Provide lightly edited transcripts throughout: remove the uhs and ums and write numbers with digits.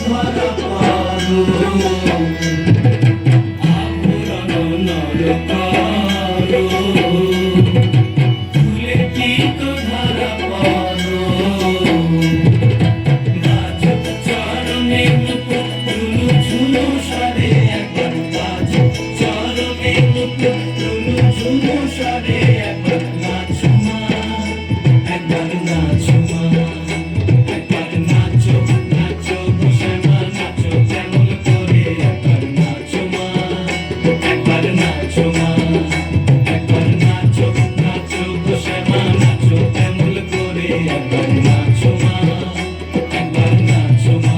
ধরা পারো আভরণ নরকারো ফুলে কি তো ধরা পারো গাছ চরণে মুকুট ঝুলু ঝুলু সারে একবার গাছ চরণে মুকুট ঝুলু ঝুলু সারে একবার নাচো মা একবার নাচো মা একবার নাচো নাচো বসে মা নাচো কেমন করে একবার নাচো মা একবার নাচো মা একবার নাচো নাচো বসে মা নাচো কেমন করে একবার নাচো মা একবার নাচো মা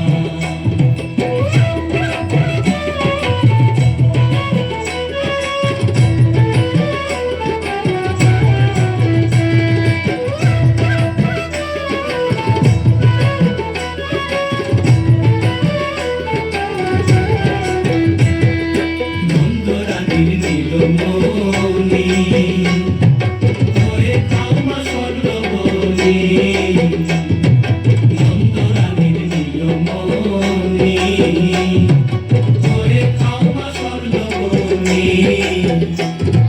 নন্দরানীর নীলমণি হয়ে খাও মা স্বর্ণবনি নন্দরানীর নীলমণি হয়ে খাও মা স্বর্ণবনি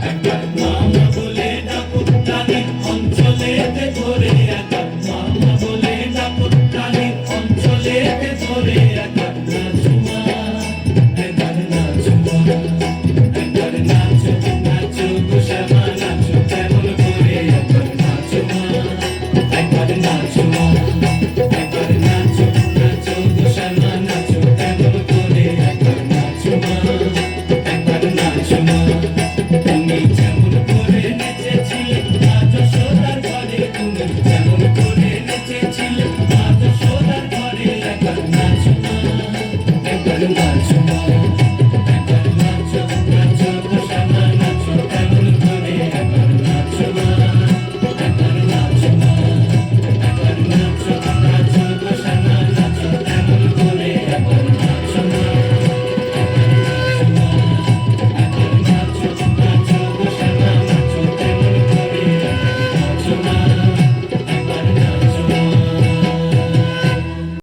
একবার মামা বলে ডাকো রানীর অঞ্চলেতে ধরে একবার মামা বলে ডাকো রানীর অঞ্চলেতে ধরে